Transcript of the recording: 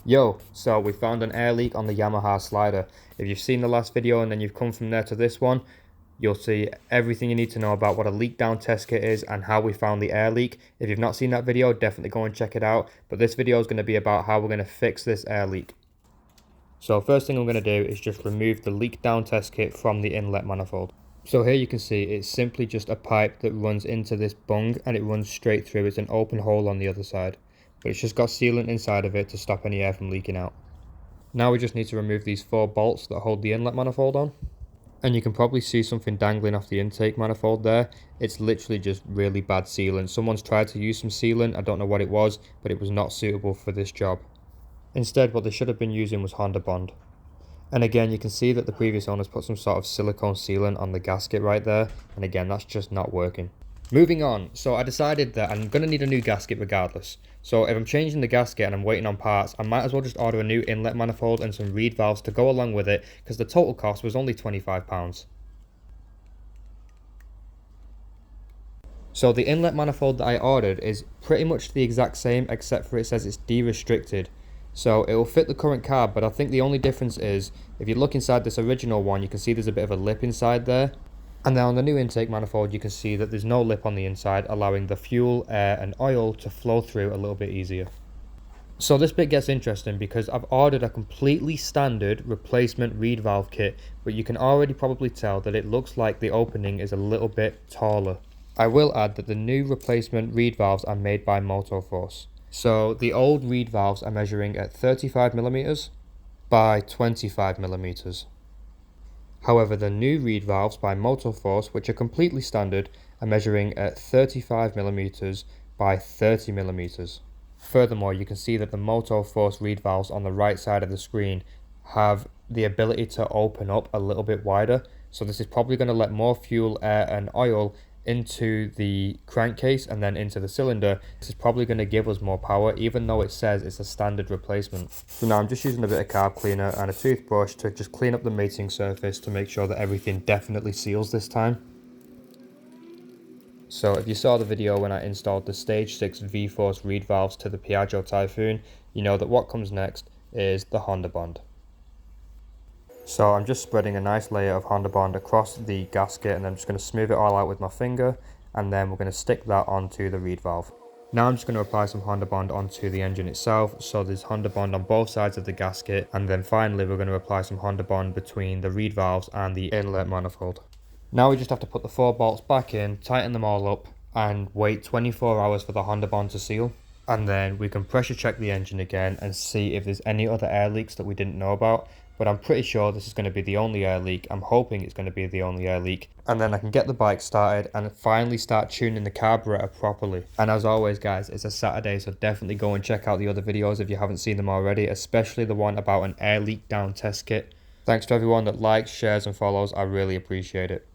Yo, so we found an air leak on the Yamaha slider. If you've seen the last video and then you've come from there to this one, you'll see everything you need to know about what a leak down test kit is and how we found the air leak. If you've not seen that video, definitely go and check it out. But this video is going to be about how we're going to fix this air leak. So first thing I'm going to do is just remove the leak down test kit from the inlet manifold. So here you can see it's simply just a pipe that runs into this bung and it runs straight through. It's an open hole on the other side, but it's just got sealant inside of it to stop any air from leaking out. Now we just need to remove these 4 bolts that hold the inlet manifold on. And you can probably see something dangling off the intake manifold there. It's literally just really bad sealant. Someone's tried to use some sealant, I don't know what it was, but it was not suitable for this job. Instead, what they should have been using was hondabond. And again, you can see that the previous owners put some sort of silicone sealant on the gasket right there. And again, that's just not working. Moving on, so I decided that I'm going to need a new gasket regardless. So if I'm changing the gasket and I'm waiting on parts, I might as well just order a new inlet manifold and some reed valves to go along with it, because the total cost was only £25. So the inlet manifold that I ordered is pretty much the exact same, except for it says it's de-restricted. So it will fit the current carb, but I think the only difference is, if you look inside this original one, you can see there's a bit of a lip inside there. And then on the new intake manifold, you can see that there's no lip on the inside, allowing the fuel, air and oil to flow through a little bit easier. So this bit gets interesting because I've ordered a completely standard replacement reed valve kit, but you can already probably tell that it looks like the opening is a little bit taller. I will add that the new replacement reed valves are made by Motoforce. So the old reed valves are measuring at 35mm by 25mm. However, the new reed valves by Motoforce, which are completely standard, are measuring at 35mm by 30mm. Furthermore, you can see that the Motoforce reed valves on the right side of the screen have the ability to open up a little bit wider. So this is probably going to let more fuel, air and oil into the crankcase and then into the cylinder. This is probably going to give us more power, even though it says it's a standard replacement. So now I'm just using a bit of carb cleaner and a toothbrush to just clean up the mating surface to make sure that everything definitely seals this time. So if you saw the video when I installed the Stage 6 V-Force reed valves to the Piaggio Typhoon, you know that what comes next is the hondabond. So I'm just spreading a nice layer of hondabond across the gasket, and I'm just going to smooth it all out with my finger, and then we're going to stick that onto the reed valve. Now I'm just going to apply some hondabond onto the engine itself, so there's hondabond on both sides of the gasket, and then finally we're going to apply some hondabond between the reed valves and the inlet manifold. Now we just have to put the 4 bolts back in, tighten them all up, and wait 24 hours for the hondabond to seal. And then we can pressure check the engine again and see if there's any other air leaks that we didn't know about. But I'm pretty sure this is going to be the only air leak. I'm hoping it's going to be the only air leak. And then I can get the bike started and finally start tuning the carburetor properly. And as always guys, it's a Saturday, so definitely go and check out the other videos if you haven't seen them already, especially the one about an air leak down test kit. Thanks to everyone that likes, shares and follows, I really appreciate it.